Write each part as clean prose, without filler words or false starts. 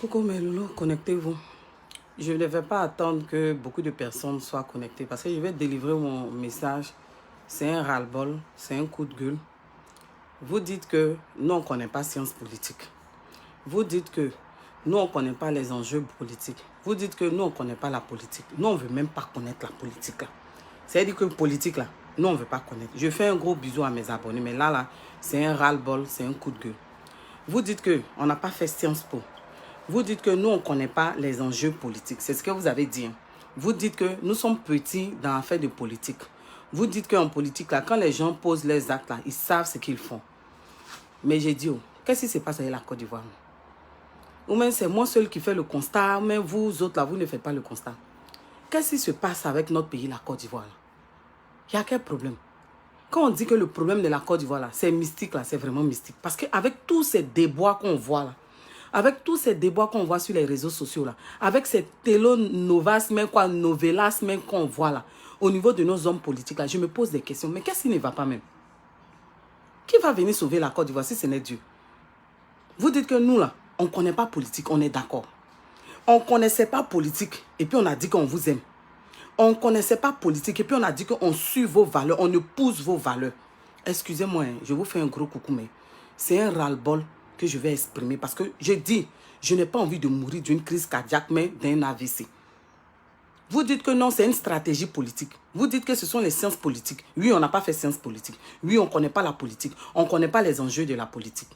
Coucou mes loulous, connectez-vous. Je ne vais pas attendre que beaucoup de personnes soient connectées parce que je vais délivrer mon message. C'est un ras-le-bol, c'est un coup de gueule. Vous dites que nous, on ne connaît pas science politique. Vous dites que nous, on ne connaît pas les enjeux politiques. Vous dites que nous, on ne connaît pas la politique. Nous, on ne veut même pas connaître la politique. C'est-à-dire que politique, là, nous, on ne veut pas connaître. Je fais un gros bisou à mes abonnés, mais là, c'est un ras-le-bol, c'est un coup de gueule. Vous dites qu'on n'a pas fait Sciences Po. Vous dites que nous, on ne connaît pas les enjeux politiques. C'est ce que vous avez dit. Vous dites que nous sommes petits dans l'affaire de politique. Vous dites qu'en politique, là, quand les gens posent leurs actes, là, ils savent ce qu'ils font. Mais j'ai dit, qu'est-ce qui se passe avec la Côte d'Ivoire? Ou même c'est moi seul qui fais le constat, mais vous autres, là, vous ne faites pas le constat. Qu'est-ce qui se passe avec notre pays, la Côte d'Ivoire? Il y a quel problème? Quand on dit que le problème de la Côte d'Ivoire, là, c'est mystique, là, c'est vraiment mystique. Parce qu'avec tous ces déboires qu'on voit, là, avec tous ces débats qu'on voit sur les réseaux sociaux, là, avec ces télénovelas, même quoi, novelas, même qu'on voit là, au niveau de nos hommes politiques, là, je me pose des questions. Mais qu'est-ce qui ne va pas même? Qui va venir sauver la Côte d'Ivoire si ce n'est Dieu? Vous dites que nous, là, on ne connaît pas politique, on est d'accord. On ne connaissait pas politique et puis on a dit qu'on vous aime. On ne connaissait pas politique et puis on a dit qu'on suit vos valeurs, on épouse vos valeurs. Excusez-moi, hein, je vous fais un gros coucou, mais c'est un ras-le-bol que je vais exprimer parce que je dis, je n'ai pas envie de mourir d'une crise cardiaque, mais d'un AVC. Vous dites que non, c'est une stratégie politique. Vous dites que ce sont les sciences politiques. Oui, on n'a pas fait sciences politiques. Oui, on ne connaît pas la politique. On ne connaît pas les enjeux de la politique.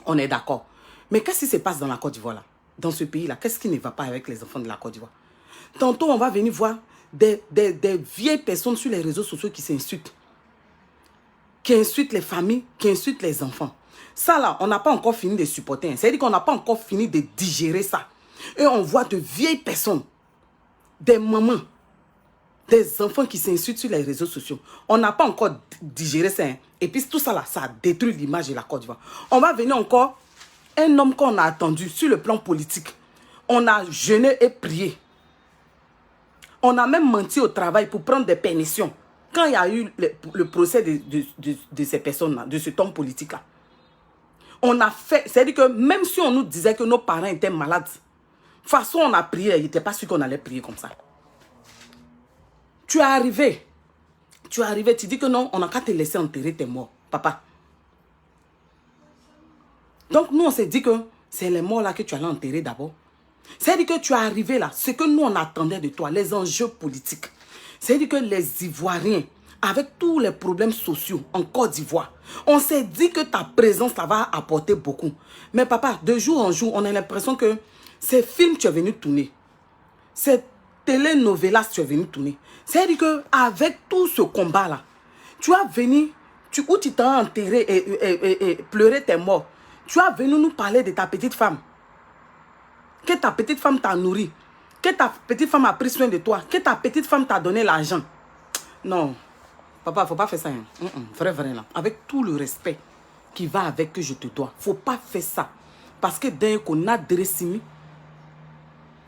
On est d'accord. Mais qu'est-ce qui se passe dans la Côte d'Ivoire, là? Dans ce pays-là, qu'est-ce qui ne va pas avec les enfants de la Côte d'Ivoire? Tantôt, on va venir voir des vieilles personnes sur les réseaux sociaux qui s'insultent. Qui insultent les familles, qui insultent les enfants. Ça là, on n'a pas encore fini de supporter. C'est-à-dire qu'on n'a pas encore fini de digérer ça. Et on voit de vieilles personnes, des mamans, des enfants qui s'insultent sur les réseaux sociaux. On n'a pas encore digéré ça. Et puis tout ça là, ça détruit l'image de la Côte d'Ivoire. On va venir encore, un homme qu'on a attendu sur le plan politique. On a jeûné et prié. On a même menti au travail pour prendre des permissions. Quand il y a eu le procès de ces personnes-là, de cet homme politique-là. On a fait, c'est-à-dire que même si on nous disait que nos parents étaient malades, de toute façon on a prié, il n'était pas sûr qu'on allait prier comme ça. Tu es arrivé, tu dis que non, on n'a qu'à te laisser enterrer tes morts, papa. Donc nous on s'est dit que c'est les morts là que tu allais enterrer d'abord. C'est-à-dire que tu es arrivé là, ce que nous on attendait de toi, les enjeux politiques. C'est-à-dire que les Ivoiriens, avec tous les problèmes sociaux en Côte d'Ivoire, on s'est dit que ta présence là va apporter beaucoup. Mais papa, de jour en jour, on a l'impression que ces films tu es venu tourner, ces télénovelas tu es venu tourner. C'est-à-dire qu'avec tout ce combat là, tu as venu, où tu t'es enterré et pleuré tes morts, tu as venu nous parler de ta petite femme. Que ta petite femme t'a nourri, que ta petite femme a pris soin de toi, que ta petite femme t'a donné l'argent. Non, papa, il ne faut pas faire ça. Hein. Vrai, là. Avec tout le respect qui va avec que je te dois. Il ne faut pas faire ça. Parce que d'un coup, on a dressé. Il ne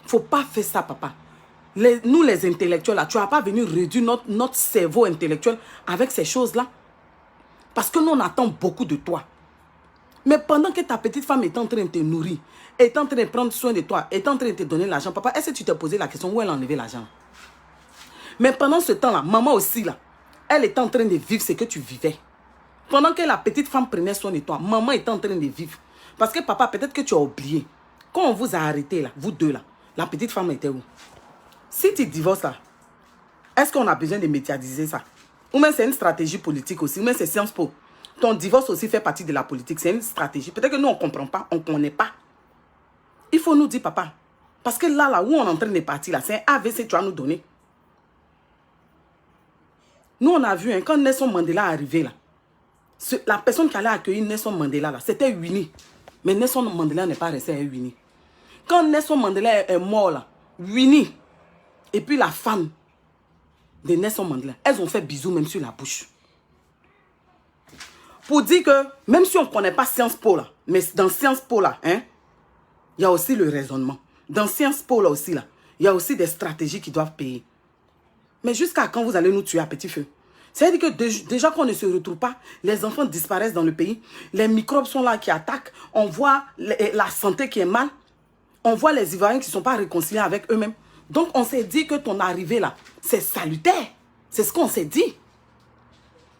faut pas faire ça, papa. Nous, les intellectuels, là, tu ne vas pas venir réduire notre cerveau intellectuel avec ces choses-là. Parce que nous, on attend beaucoup de toi. Mais pendant que ta petite femme est en train de te nourrir, est en train de prendre soin de toi, est en train de te donner l'argent, papa, est-ce que tu t'es posé la question où elle a enlevé l'argent? Mais pendant ce temps-là, maman aussi, là, elle est en train de vivre ce que tu vivais. Pendant que la petite femme prenait soin de toi, maman est en train de vivre. Parce que papa, peut-être que tu as oublié. Quand on vous a arrêté, là, vous deux, là, la petite femme était où? Si tu divorces, là, est-ce qu'on a besoin de médiatiser ça? Ou même c'est une stratégie politique aussi, ou même c'est Sciences Po. Ton divorce aussi fait partie de la politique. C'est une stratégie. Peut-être que nous, on ne comprend pas. On ne connaît pas. Il faut nous dire, papa. Parce que là où on est en train de partir, là, c'est un AVC que tu vas nous donner. Nous, on a vu, hein, quand Nelson Mandela est arrivé, là, la personne qui allait accueillir Nelson Mandela, là, c'était Winnie. Mais Nelson Mandela n'est pas resté à Winnie. Quand Nelson Mandela est mort, là, Winnie, et puis la femme de Nelson Mandela, elles ont fait bisous même sur la bouche. Pour dire que, même si on ne connaît pas Sciences Po là, mais dans Sciences Po là, hein, il y a aussi le raisonnement. Dans Sciences Po là aussi, là, il y a aussi des stratégies qui doivent payer. Mais jusqu'à quand vous allez nous tuer à petit feu? C'est-à-dire que déjà qu'on ne se retrouve pas, les enfants disparaissent dans le pays, les microbes sont là qui attaquent, on voit la santé qui est mal. On voit les Ivoiriens qui ne sont pas réconciliés avec eux-mêmes. Donc, on s'est dit que ton arrivée là, c'est salutaire. C'est ce qu'on s'est dit.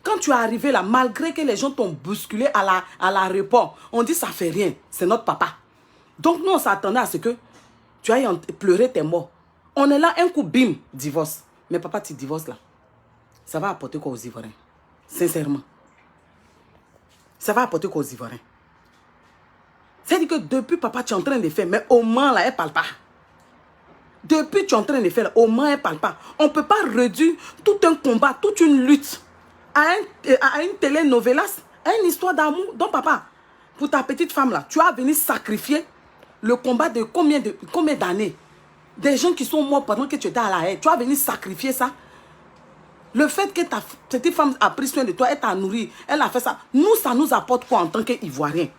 Quand tu es arrivé là, malgré que les gens t'ont bousculé à l'aéroport, on dit ça fait rien, c'est notre papa. Donc nous, on s'attendait à ce que tu ailles pleurer tes morts. On est là, un coup, bim, divorce. Mais papa, tu divorces là. Ça va apporter quoi aux Ivoiriens? Sincèrement. Ça va apporter quoi aux Ivoiriens? C'est-à-dire que depuis papa, tu es en train de faire, mais au moins là, elle ne parle pas. Depuis tu es en train de faire, au moins elle ne parle pas. On ne peut pas réduire tout un combat, toute une lutte à une télénovelas, à une histoire d'amour. Donc papa, pour ta petite femme là, tu as venu sacrifier le combat de combien d'années? Des gens qui sont morts pendant que tu étais à la haie. Tu as venu sacrifier ça. Le fait que ta petite femme a pris soin de toi, elle t'a nourri, elle a fait ça. Nous, ça nous apporte quoi en tant qu'Ivoiriens?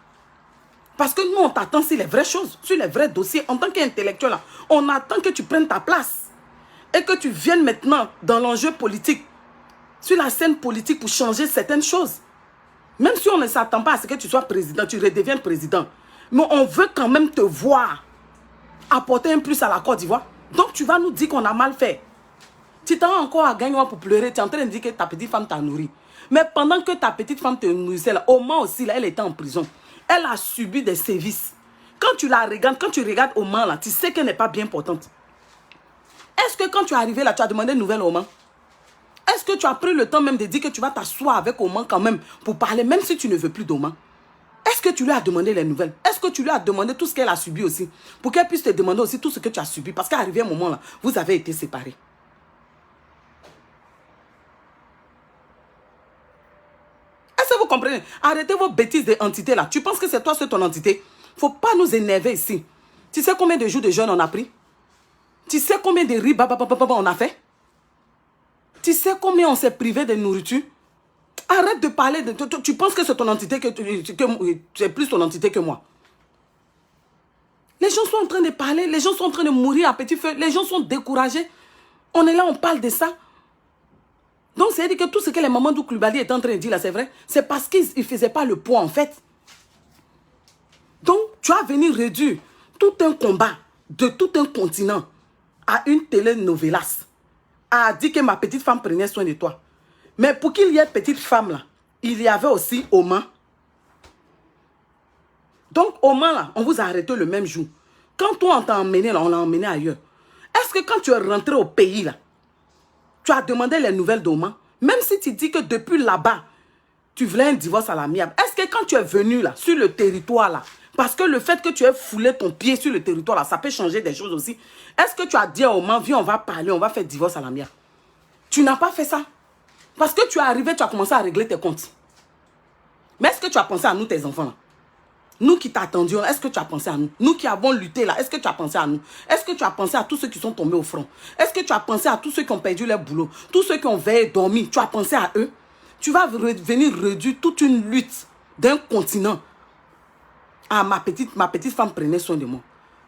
Parce que nous, on t'attend sur les vraies choses, sur les vrais dossiers. En tant qu'intellectuel, on attend que tu prennes ta place. Et que tu viennes maintenant dans l'enjeu politique, sur la scène politique pour changer certaines choses. Même si on ne s'attend pas à ce que tu sois président, tu redeviennes président. Mais on veut quand même te voir apporter un plus à la Côte d'Ivoire. Donc tu vas nous dire qu'on a mal fait. Tu t'en encore à gagner pour pleurer. Tu es en train de dire que ta petite femme t'a nourri. Mais pendant que ta petite femme te nourrissait, là, au Mans aussi, là, elle était en prison. Elle a subi des sévices. Quand tu la regardes, quand tu regardes au Mans, là, tu sais qu'elle n'est pas bien portante. Est-ce que quand tu es arrivé là, tu as demandé une nouvelle au Mans? Est-ce que tu as pris le temps même de dire que tu vas t'asseoir avec Oman quand même pour parler, même si tu ne veux plus d'Oman? Est-ce que tu lui as demandé les nouvelles? Est-ce que tu lui as demandé tout ce qu'elle a subi aussi? Pour qu'elle puisse te demander aussi tout ce que tu as subi. Parce qu'à arrivé un moment là, vous avez été séparés. Est-ce que vous comprenez? Arrêtez vos bêtises d'entité là. Tu penses que c'est toi, c'est ton entité? Il ne faut pas nous énerver ici. Tu sais combien de jours de jeûne on a pris? Tu sais combien de riz on a fait? Tu sais combien on s'est privé de nourriture? Arrête de parler de... Tu penses que c'est ton entité, que c'est plus ton entité que moi. Les gens sont en train de parler, les gens sont en train de mourir à petit feu, les gens sont découragés. On est là, on parle de ça. Donc, c'est-à-dire que tout ce que les mamans d'Ouklubali est en train de dire là, c'est vrai, c'est parce qu'ils ne faisaient pas le poids en fait. Donc, tu as venu réduire tout un combat de tout un continent à une télénovelas. A dit que ma petite femme prenait soin de toi. Mais pour qu'il y ait petite femme là, il y avait aussi Oman. Donc Oman là, on vous a arrêté le même jour. Quand toi on t'a emmené là, on l'a emmené ailleurs. Est-ce que quand tu es rentré au pays là, tu as demandé les nouvelles d'Oman? Même si tu dis que depuis là-bas, tu voulais un divorce à l'amiable. Est-ce que quand tu es venu là, sur le territoire là, parce que le fait que tu aies foulé ton pied sur le territoire là, ça peut changer des choses aussi. Est-ce que tu as dit à Oman, viens on va parler, on va faire divorce à l'amiable? Tu n'as pas fait ça. Parce que tu es arrivé, tu as commencé à régler tes comptes. Mais est-ce que tu as pensé à nous, tes enfants là? Nous qui t'attendions, est-ce que tu as pensé à nous? Nous qui avons lutté là, est-ce que tu as pensé à nous? Est-ce que tu as pensé à tous ceux qui sont tombés au front? Est-ce que tu as pensé à tous ceux qui ont perdu leur boulot? Tous ceux qui ont veillé, dormi, tu as pensé à eux? Tu vas venir réduire toute une lutte d'un continent. Ah, ma petite femme prenait soin de moi.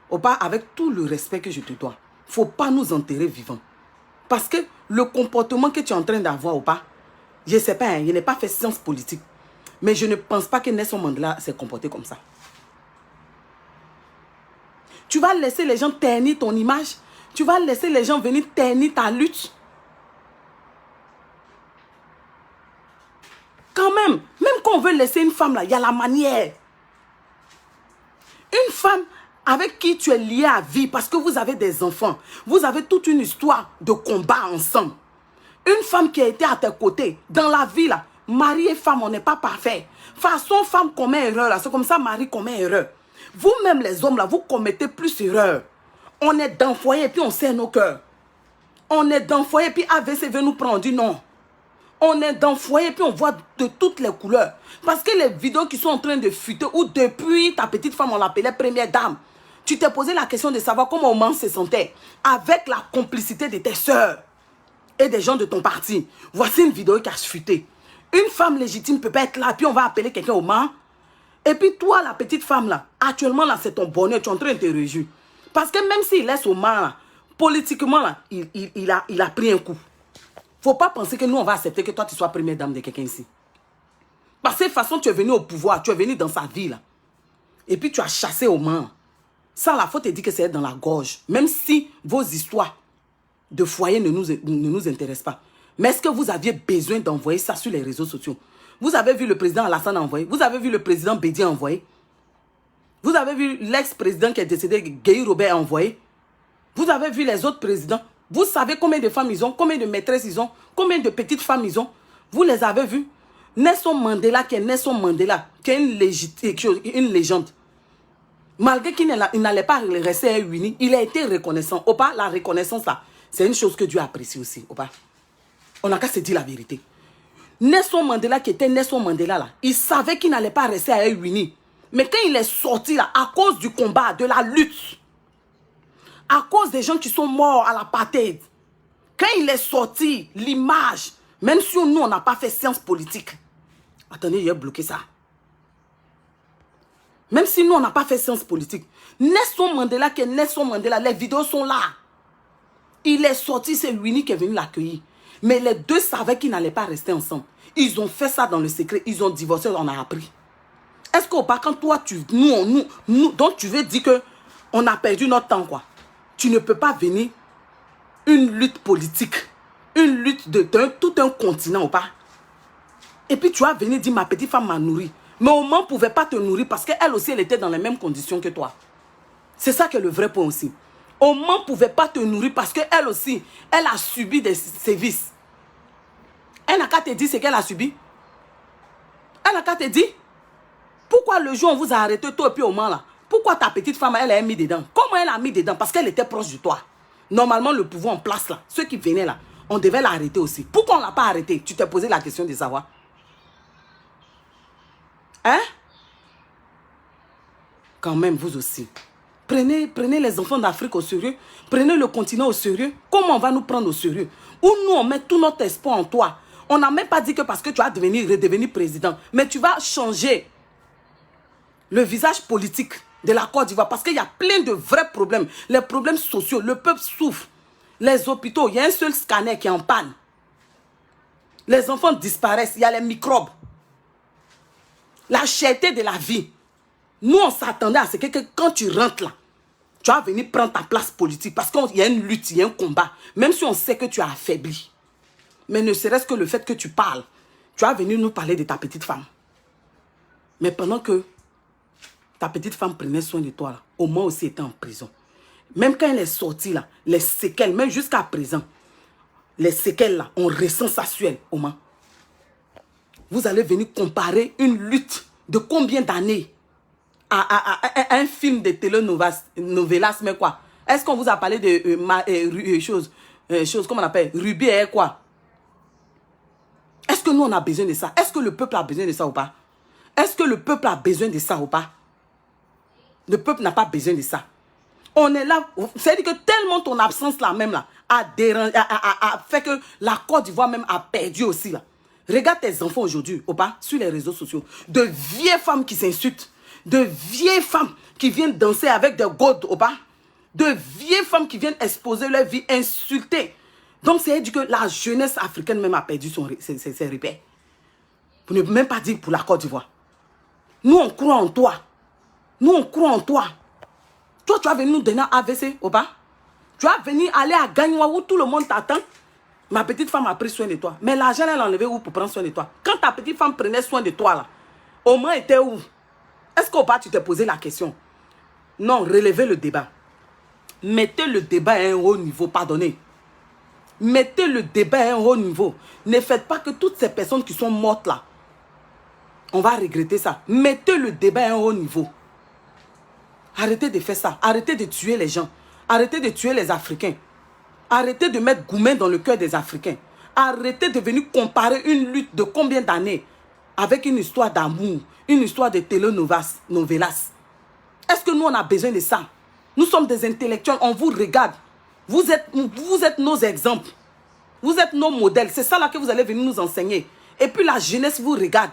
Opa, avec tout le respect que je te dois, il ne faut pas nous enterrer vivants. Parce que le comportement que tu es en train d'avoir ou pas, je ne sais pas, hein, je n'ai pas fait science politique. Mais je ne pense pas que Nelson Mandela s'est comporté comme ça. Tu vas laisser les gens ternir ton image. Tu vas laisser les gens venir ternir ta lutte. Quand même quand on veut laisser une femme là, il y a la manière. Une femme avec qui tu es lié à vie parce que vous avez des enfants. Vous avez toute une histoire de combat ensemble. Une femme qui a été à tes côtés dans la vie là. Mari et femme, on n'est pas parfait. Façon femme commet erreur là. C'est comme ça mari commet erreur. Vous-même les hommes là, vous commettez plus erreur. On est dans le foyer et puis on serre nos cœurs. On est dans le foyer et puis AVC veut nous prendre. On dit non. On est dans le foyer et puis on voit de toutes les couleurs. Parce que les vidéos qui sont en train de fuiter, ou depuis ta petite femme, on l'appelait première dame, tu t'es posé la question de savoir comment Oman se sentait avec la complicité de tes soeurs et des gens de ton parti. Voici une vidéo qui a fuité. Une femme légitime ne peut pas être là, puis on va appeler quelqu'un au Mans. Et puis toi, la petite femme là, actuellement là, c'est ton bonheur, tu es en train de te réjouir. Parce que même s'il laisse au Mans là, politiquement là, il a pris un coup. Faut pas penser que nous, on va accepter que toi, tu sois première dame de quelqu'un ici. Parce que de toute façon, tu es venu au pouvoir, tu es venu dans sa vie là. Et puis tu as chassé au Mans. Ça, la faute est dit que c'est dans la gorge. Même si vos histoires de foyer ne nous intéressent pas. Mais est-ce que vous aviez besoin d'envoyer ça sur les réseaux sociaux? Vous avez vu le président Alassane envoyer? Vous avez vu le président Bédi envoyer? Vous avez vu l'ex-président qui est décédé, Guy Robert envoyer? Vous avez vu les autres présidents? Vous savez combien de femmes ils ont? Combien de maîtresses ils ont? Combien de petites femmes ils ont? Vous les avez vus? Nelson Mandela, qui est une légende. Malgré qu'il n'allait pas rester à Uni, il a été reconnaissant. Opa, la reconnaissance là, c'est une chose que Dieu apprécie aussi. Opa. On n'a qu'à se dire la vérité. Nelson Mandela, qui était Nelson Mandela là, il savait qu'il n'allait pas rester à Uni. Mais quand il est sorti là, à cause du combat, de la lutte, à cause des gens qui sont morts à l'apartheid, quand il est sorti, l'image, même si nous, on n'a pas fait science politique. Attendez, il a bloqué ça. Même si nous, on n'a pas fait science politique. Nelson Mandela, qui est Nelson Mandela, les vidéos sont là. Il est sorti, c'est Winnie qui est venu l'accueillir. Mais les deux savaient qu'ils n'allaient pas rester ensemble. Ils ont fait ça dans le secret. Ils ont divorcé, on a appris. Est-ce qu'au pas, quand toi, donc tu veux dire que on a perdu notre temps, quoi. Tu ne peux pas venir une lutte politique, une lutte de tout un continent, ou pas. Et puis tu vas venir dire, ma petite femme m'a nourri. Mais au moins, ne pouvait pas te nourrir parce qu'elle aussi, elle était dans les mêmes conditions que toi. C'est ça qui est le vrai point aussi. Au moins, ne pouvait pas te nourrir parce qu'elle aussi, elle a subi des sévices. Elle n'a qu'à te dire ce qu'elle a subi. Elle n'a qu'à te dire. Pourquoi le jour où on vous a arrêté toi et puis au moins là, pourquoi ta petite femme, elle a mis dedans? Comment elle a mis dedans? Parce qu'elle était proche de toi. Normalement, le pouvoir en place là, ceux qui venaient là, on devait l'arrêter aussi. Pourquoi on ne l'a pas arrêté? Tu t'es posé la question de savoir. Hein? Quand même, vous aussi. Prenez les enfants d'Afrique au sérieux. Prenez le continent au sérieux. Comment on va nous prendre au sérieux? Ou nous, on met tout notre espoir en toi. On n'a même pas dit que parce que tu vas redevenir président. Mais tu vas changer le visage politique de la Côte d'Ivoire. Parce qu'il y a plein de vrais problèmes. Les problèmes sociaux. Le peuple souffre. Les hôpitaux, il y a un seul scanner qui est en panne. Les enfants disparaissent. Il y a les microbes. La cherté de la vie. Nous, on s'attendait à ce que quand tu rentres là, tu vas venir prendre ta place politique. Parce qu'il y a une lutte, il y a un combat. Même si on sait que tu as affaibli. Mais ne serait-ce que le fait que tu parles, tu vas venir nous parler de ta petite femme. Mais pendant que ta petite femme prenait soin de toi, là, Oma aussi était en prison. Même quand elle est sortie, là, les séquelles, même jusqu'à présent, les séquelles, là, on ressent ça sur elle, Oma. Vous allez venir comparer une lutte de combien d'années à un film de telenovelas, mais quoi? Est-ce qu'on vous a parlé de choses, comment on appelle, Ruby et quoi? Est-ce que nous, on a besoin de ça? Est-ce que le peuple a besoin de ça ou pas? Est-ce que le peuple a besoin de ça ou pas? Le peuple n'a pas besoin de ça. On est là, c'est-à-dire que tellement ton absence là même là a fait que la Côte d'Ivoire même a perdu aussi là. Regarde tes enfants aujourd'hui, ou pas, sur les réseaux sociaux. De vieilles femmes qui s'insultent. De vieilles femmes qui viennent danser avec des godes, ou pas. De vieilles femmes qui viennent exposer leur vie, insulter. Donc, c'est-à-dire que la jeunesse africaine même a perdu ses repères. Pour ne même pas dire pour la Côte d'Ivoire. Nous, on croit en toi. Nous, on croit en toi. Toi, tu vas venir nous donner un AVC, ou pas. Tu vas venir aller à Gagnoua où tout le monde t'attend. Ma petite femme a pris soin de toi. Mais l'argent, elle a enlevé où pour prendre soin de toi? Quand ta petite femme prenait soin de toi, là, au moins était où? Est-ce qu'au bas, tu t'es posé la question? Non, relevez le débat. Mettez le débat à un haut niveau, pardonnez. Mettez le débat à un haut niveau. Ne faites pas que toutes ces personnes qui sont mortes là, on va regretter ça. Mettez le débat à un haut niveau. Arrêtez de faire ça. Arrêtez de tuer les gens. Arrêtez de tuer les Africains. Arrêtez de mettre Goumen dans le cœur des Africains. Arrêtez de venir comparer une lutte de combien d'années avec une histoire d'amour, une histoire de telenovelas. Est-ce que nous, on a besoin de ça? Nous sommes des intellectuels, on vous regarde. Vous êtes nos exemples. Vous êtes nos modèles. C'est ça là que vous allez venir nous enseigner. Et puis la jeunesse vous regarde.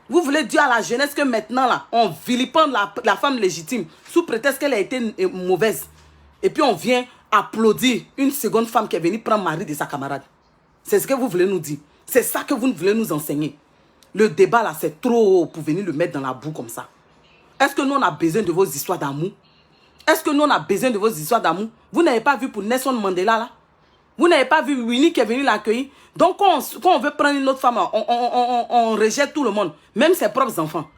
Vous voulez dire à la jeunesse que maintenant, là, on vilipende la femme légitime sous prétexte qu'elle a été mauvaise. Et puis on vient applaudir une seconde femme qui est venue prendre mari de sa camarade. C'est ce que vous voulez nous dire. C'est ça que vous voulez nous enseigner. Le débat là, c'est trop haut pour venir le mettre dans la boue comme ça. Est-ce que nous, on a besoin de vos histoires d'amour? Est-ce que nous, on a besoin de vos histoires d'amour? Vous n'avez pas vu pour Nelson Mandela, là? Vous n'avez pas vu Winnie qui est venu l'accueillir? Donc, quand on veut prendre une autre femme, on rejette tout le monde, même ses propres enfants.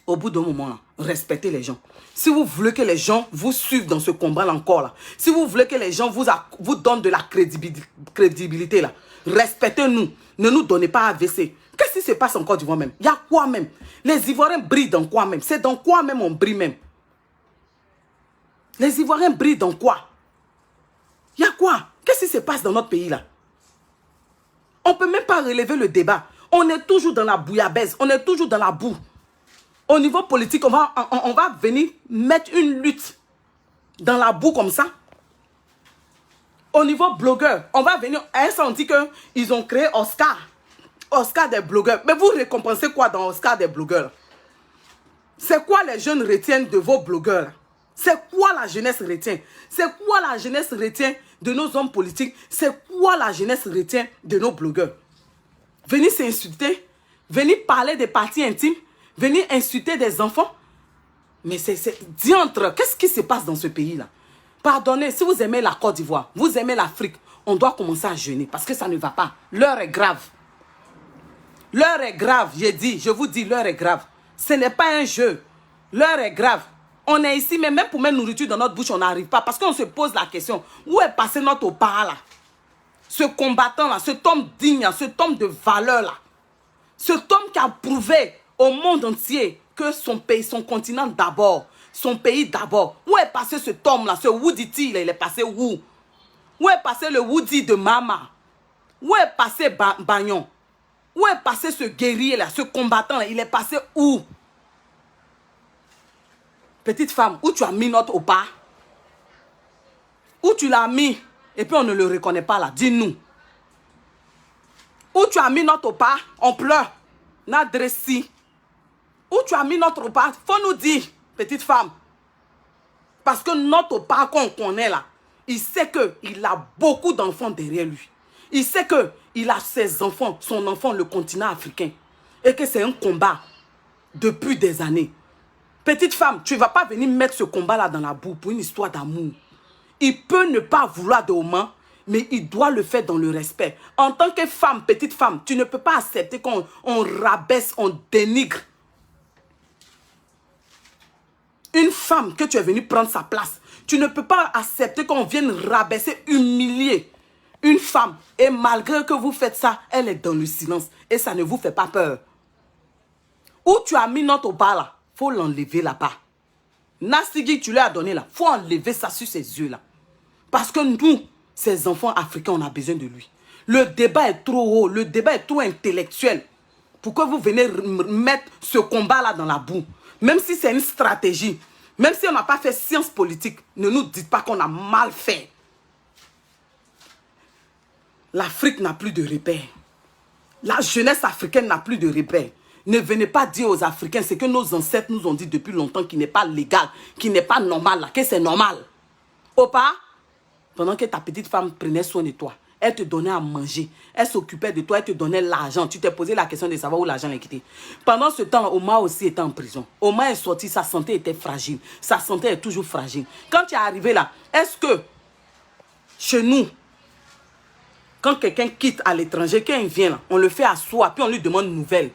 Au bout d'un moment, là, respectez les gens. Si vous voulez que les gens vous suivent dans ce combat-là encore, là, si vous voulez que les gens vous donnent de la crédibilité, là, respectez-nous. Ne nous donnez pas AVC. Qu'est-ce qui se passe en Côte d'Ivoire même? Il y a quoi même? Les Ivoiriens brillent dans quoi même? C'est dans quoi même on brille même? Les Ivoiriens brillent dans quoi? Il y a quoi? Qu'est-ce qui se passe dans notre pays là? On ne peut même pas relever le débat. On est toujours dans la bouillabaisse. On est toujours dans la boue. Au niveau politique, on va venir mettre une lutte dans la boue comme ça. Au niveau blogueur, on va venir... À un instant, on dit qu'ils ont créé Oscar. Oscar des blogueurs. Mais vous récompensez quoi dans Oscar des blogueurs? C'est quoi les jeunes retiennent de vos blogueurs? C'est quoi la jeunesse retient? C'est quoi la jeunesse retient de nos hommes politiques? C'est quoi la jeunesse retient de nos blogueurs? Venir s'insulter, venir parler des parties intimes, venir insulter des enfants. Mais c'est diantre. Qu'est-ce qui se passe dans ce pays-là? Pardonnez, si vous aimez la Côte d'Ivoire, vous aimez l'Afrique, on doit commencer à jeûner parce que ça ne va pas. L'heure est grave. L'heure est grave, j'ai dit, je vous dis, l'heure est grave. Ce n'est pas un jeu. L'heure est grave. On est ici, mais même pour mettre nourriture dans notre bouche, on n'arrive pas. Parce qu'on se pose la question, où est passé notre opara là? Ce combattant-là, cet homme digne, cet homme de valeur-là. Cet homme qui a prouvé au monde entier que son pays, son continent d'abord, son pays d'abord. Où est passé cet homme-là, ce Wooditi, il est passé où? Où est passé le Woody de Mama? Où est passé Bagnon? Où est passé ce guerrier-là, ce combattant-là? Il est passé où? Petite femme, où tu as mis notre opa? Où tu l'as mis? Et puis on ne le reconnaît pas là. Dis-nous. Où tu as mis notre opa? On pleure. N'adressi. Où tu as mis notre opa? Faut nous dire, petite femme. Parce que notre opa qu'on connaît là, il sait qu'il a beaucoup d'enfants derrière lui. Il sait qu'il a ses enfants, son enfant, le continent africain. Et que c'est un combat depuis des années. Petite femme, tu ne vas pas venir mettre ce combat-là dans la boue pour une histoire d'amour. Il peut ne pas vouloir de Oman, mais il doit le faire dans le respect. En tant que femme, petite femme, tu ne peux pas accepter qu'on rabaisse, on dénigre une femme que tu es venue prendre sa place. Tu ne peux pas accepter qu'on vienne rabaisser, humilier une femme. Et malgré que vous faites ça, elle est dans le silence. Et ça ne vous fait pas peur. Où tu as mis notre bas là, il faut l'enlever là-bas. Nassigui, tu lui as donné là, il faut enlever ça sur ses yeux là. Parce que nous, ces enfants africains, on a besoin de lui. Le débat est trop haut, le débat est trop intellectuel. Pourquoi vous venez mettre ce combat là dans la boue? Même si c'est une stratégie, même si on n'a pas fait science politique, ne nous dites pas qu'on a mal fait. L'Afrique n'a plus de repères. La jeunesse africaine n'a plus de repères. Ne venez pas dire aux Africains ce que nos ancêtres nous ont dit depuis longtemps qui n'est pas légal, qui n'est pas normal, là, que c'est normal. Opa, pendant que ta petite femme prenait soin de toi, elle te donnait à manger, elle s'occupait de toi, elle te donnait l'argent. Tu t'es posé la question de savoir où l'argent est quitté. Pendant ce temps, Omar aussi était en prison. Omar est sorti, sa santé était fragile. Sa santé est toujours fragile. Quand tu es arrivé là, est-ce que chez nous, quand quelqu'un quitte à l'étranger, quand il vient là, on le fait asseoir, puis on lui demande une nouvelle.